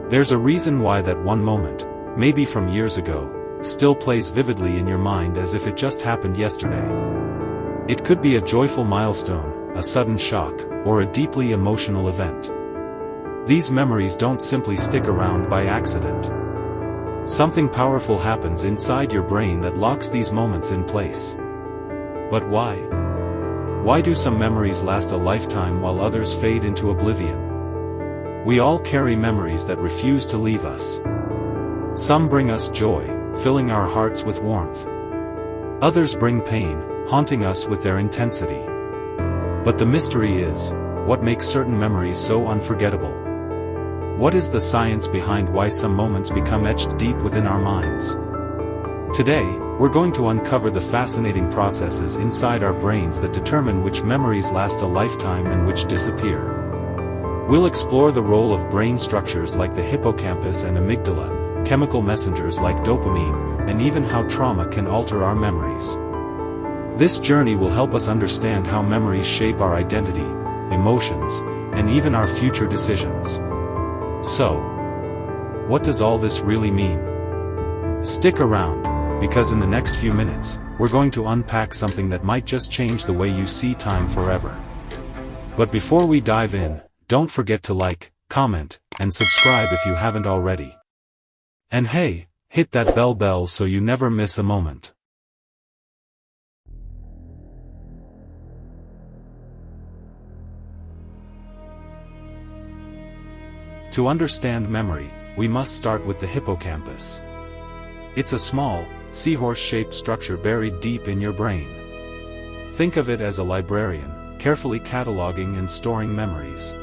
There's a reason why that one moment, maybe from years ago, still plays vividly in your mind as if it just happened yesterday. It could be a joyful milestone, a sudden shock, or a deeply emotional event. These memories don't simply stick around by accident. Something powerful happens inside your brain that locks these moments in place. But why? Why do some memories last a lifetime while others fade into oblivion? We all carry memories that refuse to leave us. Some bring us joy, filling our hearts with warmth. Others bring pain, haunting us with their intensity. But the mystery is, what makes certain memories so unforgettable? What is the science behind why some moments become etched deep within our minds? Today, we're going to uncover the fascinating processes inside our brains that determine which memories last a lifetime and which disappear. We'll explore the role of brain structures like the hippocampus and amygdala, chemical messengers like dopamine, and even how trauma can alter our memories. This journey will help us understand how memories shape our identity, emotions, and even our future decisions. So, what does all this really mean? Stick around, because in the next few minutes, we're going to unpack something that might just change the way you see time forever. But before we dive in, don't forget to like, comment, and subscribe if you haven't already. And hey, hit that bell so you never miss a moment. To understand memory, we must start with the hippocampus. It's a small, seahorse-shaped structure buried deep in your brain. Think of it as a librarian, carefully cataloging and storing memories.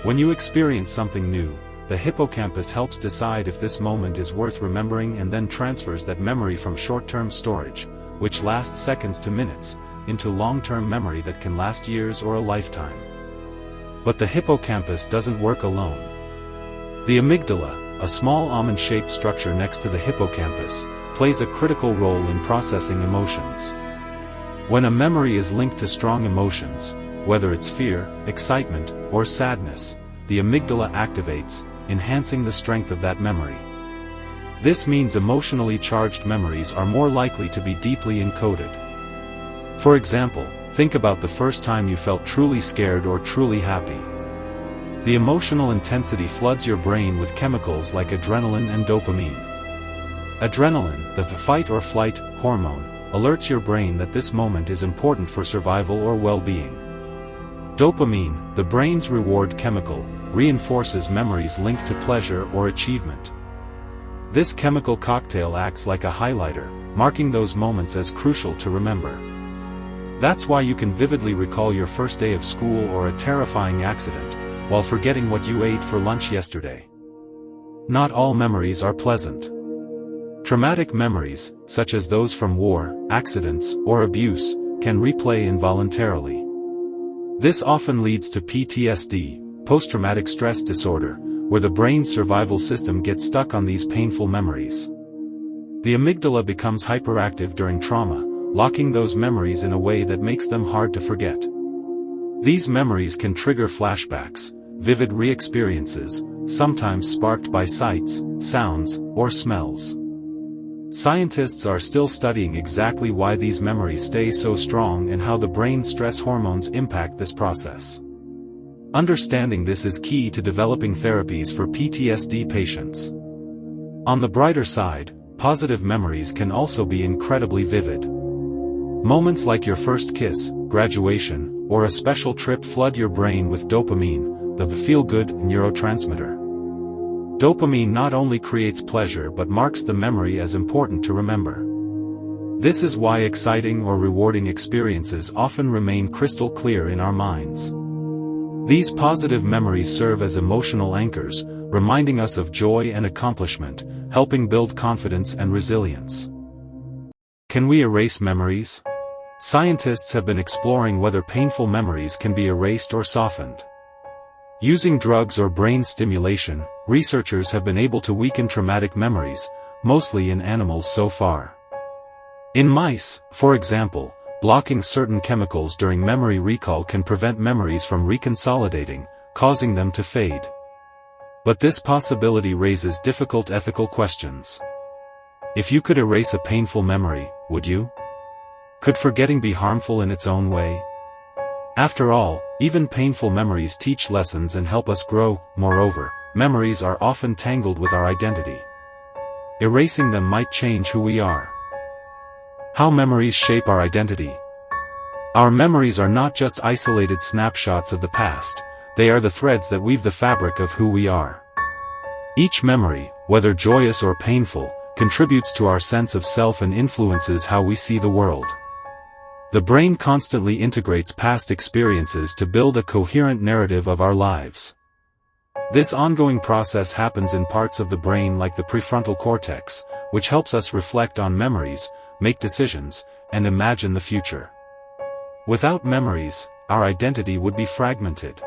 When you experience something new, the hippocampus helps decide if this moment is worth remembering and then transfers that memory from short-term storage, which lasts seconds to minutes, into long-term memory that can last years or a lifetime. But the hippocampus doesn't work alone. The amygdala, a small almond-shaped structure next to the hippocampus, plays a critical role in processing emotions. When a memory is linked to strong emotions, whether it's fear, excitement, or sadness, the amygdala activates, enhancing the strength of that memory. This means emotionally charged memories are more likely to be deeply encoded. For example, think about the first time you felt truly scared or truly happy. The emotional intensity floods your brain with chemicals like adrenaline and dopamine. Adrenaline, the fight or flight hormone, alerts your brain that this moment is important for survival or well-being. Dopamine, the brain's reward chemical, reinforces memories linked to pleasure or achievement. This chemical cocktail acts like a highlighter, marking those moments as crucial to remember. That's why you can vividly recall your first day of school or a terrifying accident, while forgetting what you ate for lunch yesterday. Not all memories are pleasant. Traumatic memories, such as those from war, accidents, or abuse, can replay involuntarily. This often leads to PTSD, post-traumatic stress disorder, where the brain's survival system gets stuck on these painful memories. The amygdala becomes hyperactive during trauma, locking those memories in a way that makes them hard to forget. These memories can trigger flashbacks, vivid re-experiences, sometimes sparked by sights, sounds, or smells. Scientists are still studying exactly why these memories stay so strong and how the brain's stress hormones impact this process. Understanding this is key to developing therapies for PTSD patients. On the brighter side, positive memories can also be incredibly vivid. Moments like your first kiss, graduation, or a special trip flood your brain with dopamine, the feel-good neurotransmitter. Dopamine not only creates pleasure but marks the memory as important to remember. This is why exciting or rewarding experiences often remain crystal clear in our minds. These positive memories serve as emotional anchors, reminding us of joy and accomplishment, helping build confidence and resilience. Can we erase memories? Scientists have been exploring whether painful memories can be erased or softened. Using drugs or brain stimulation, researchers have been able to weaken traumatic memories, mostly in animals so far. In mice, for example, blocking certain chemicals during memory recall can prevent memories from reconsolidating, causing them to fade. But this possibility raises difficult ethical questions. If you could erase a painful memory, would you? Could forgetting be harmful in its own way? After all, even painful memories teach lessons and help us grow. Moreover, memories are often tangled with our identity. Erasing them might change who we are. How memories shape our identity. Our memories are not just isolated snapshots of the past, they are the threads that weave the fabric of who we are. Each memory, whether joyous or painful, contributes to our sense of self and influences how we see the world. The brain constantly integrates past experiences to build a coherent narrative of our lives. This ongoing process happens in parts of the brain like the prefrontal cortex, which helps us reflect on memories, make decisions, and imagine the future. Without memories, our identity would be fragmented.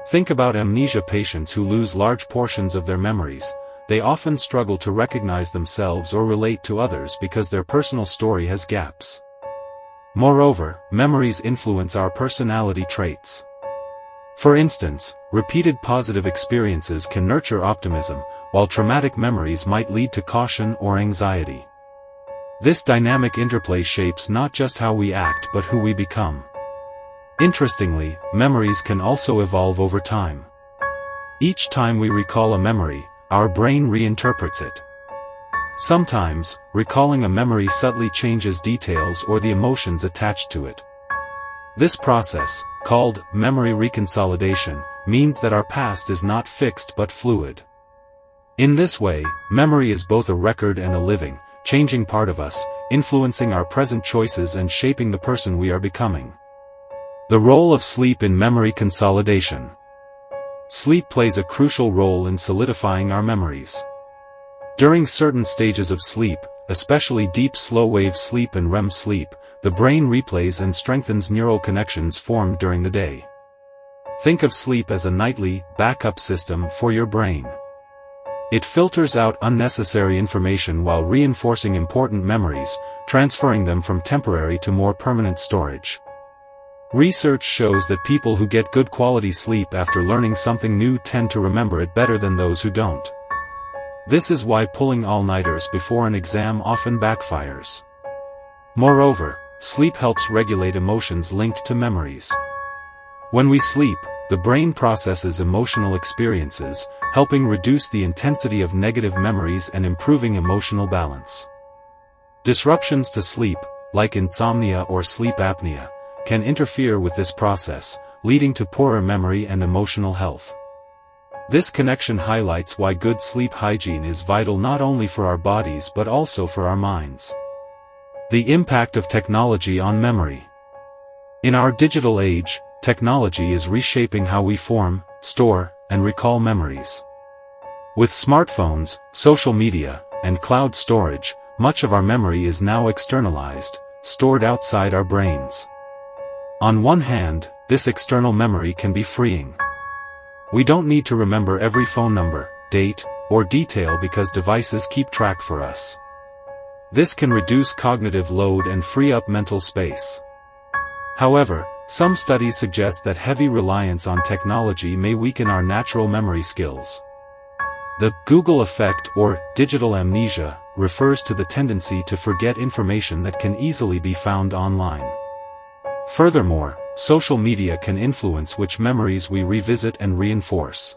Think about amnesia patients who lose large portions of their memories. They often struggle to recognize themselves or relate to others because their personal story has gaps. Moreover, memories influence our personality traits. For instance, repeated positive experiences can nurture optimism, while traumatic memories might lead to caution or anxiety. This dynamic interplay shapes not just how we act but who we become. Interestingly, memories can also evolve over time. Each time we recall a memory, our brain reinterprets it. Sometimes, recalling a memory subtly changes details or the emotions attached to it. This process, called memory reconsolidation, means that our past is not fixed but fluid. In this way, memory is both a record and a living, changing part of us, influencing our present choices and shaping the person we are becoming. The role of sleep in memory consolidation. Sleep plays a crucial role in solidifying our memories. During certain stages of sleep, especially deep slow-wave sleep and REM sleep, the brain replays and strengthens neural connections formed during the day. Think of sleep as a nightly, backup system for your brain. It filters out unnecessary information while reinforcing important memories, transferring them from temporary to more permanent storage. Research shows that people who get good quality sleep after learning something new tend to remember it better than those who don't. This is why pulling all-nighters before an exam often backfires. Moreover, sleep helps regulate emotions linked to memories. When we sleep, the brain processes emotional experiences, helping reduce the intensity of negative memories and improving emotional balance. Disruptions to sleep, like insomnia or sleep apnea, can interfere with this process, leading to poorer memory and emotional health. This connection highlights why good sleep hygiene is vital not only for our bodies but also for our minds. The impact of technology on memory. In our digital age, technology is reshaping how we form, store, and recall memories. With smartphones, social media, and cloud storage, much of our memory is now externalized, stored outside our brains. On one hand, this external memory can be freeing. We don't need to remember every phone number, date, or detail because devices keep track for us. This can reduce cognitive load and free up mental space. However, some studies suggest that heavy reliance on technology may weaken our natural memory skills. The Google effect or digital amnesia refers to the tendency to forget information that can easily be found online. Furthermore, social media can influence which memories we revisit and reinforce.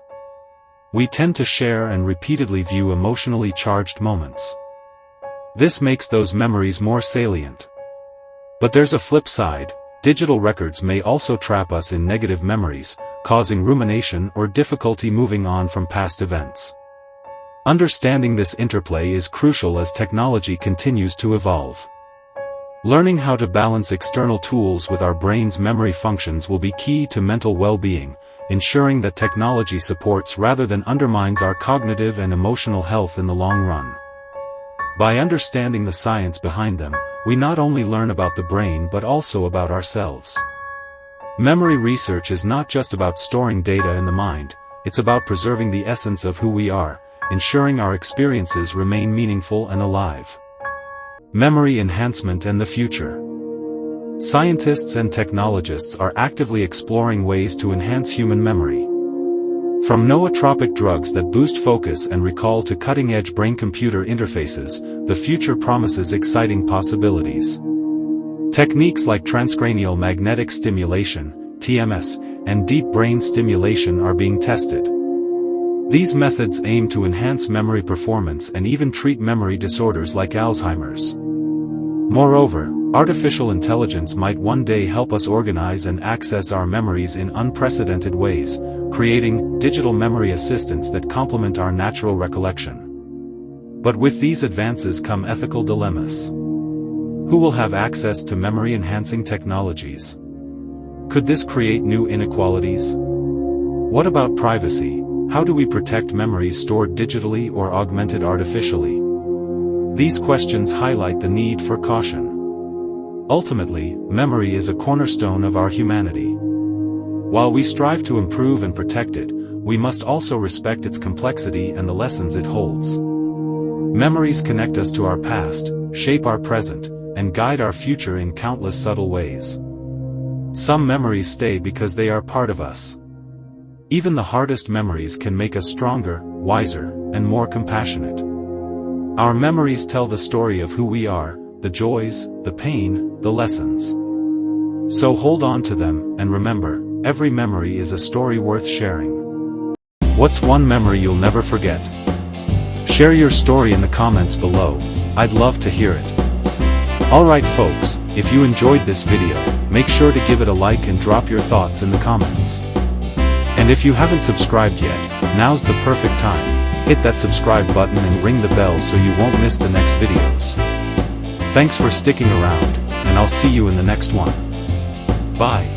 We tend to share and repeatedly view emotionally charged moments. This makes those memories more salient. But there's a flip side. Digital records may also trap us in negative memories, causing rumination or difficulty moving on from past events. Understanding this interplay is crucial as technology continues to evolve. Learning how to balance external tools with our brain's memory functions will be key to mental well-being, ensuring that technology supports rather than undermines our cognitive and emotional health in the long run. By understanding the science behind them, we not only learn about the brain but also about ourselves. Memory research is not just about storing data in the mind, it's about preserving the essence of who we are, ensuring our experiences remain meaningful and alive. Memory enhancement and the future. Scientists and technologists are actively exploring ways to enhance human memory. From nootropic drugs that boost focus and recall to cutting-edge brain-computer interfaces, the future promises exciting possibilities. Techniques like transcranial magnetic stimulation, TMS, and deep brain stimulation are being tested. These methods aim to enhance memory performance and even treat memory disorders like Alzheimer's. Moreover, artificial intelligence might one day help us organize and access our memories in unprecedented ways, creating digital memory assistants that complement our natural recollection. But with these advances come ethical dilemmas. Who will have access to memory-enhancing technologies? Could this create new inequalities? What about privacy? How do we protect memories stored digitally or augmented artificially? These questions highlight the need for caution. Ultimately, memory is a cornerstone of our humanity. While we strive to improve and protect it, we must also respect its complexity and the lessons it holds. Memories connect us to our past, shape our present, and guide our future in countless subtle ways. Some memories stay because they are part of us. Even the hardest memories can make us stronger, wiser, and more compassionate. Our memories tell the story of who we are, the joys, the pain, the lessons. So hold on to them, and remember, every memory is a story worth sharing. What's one memory you'll never forget? Share your story in the comments below. I'd love to hear it. Alright folks, if you enjoyed this video, make sure to give it a like and drop your thoughts in the comments. And if you haven't subscribed yet, now's the perfect time. Hit that subscribe button and ring the bell so you won't miss the next videos. Thanks for sticking around, and I'll see you in the next one. Bye.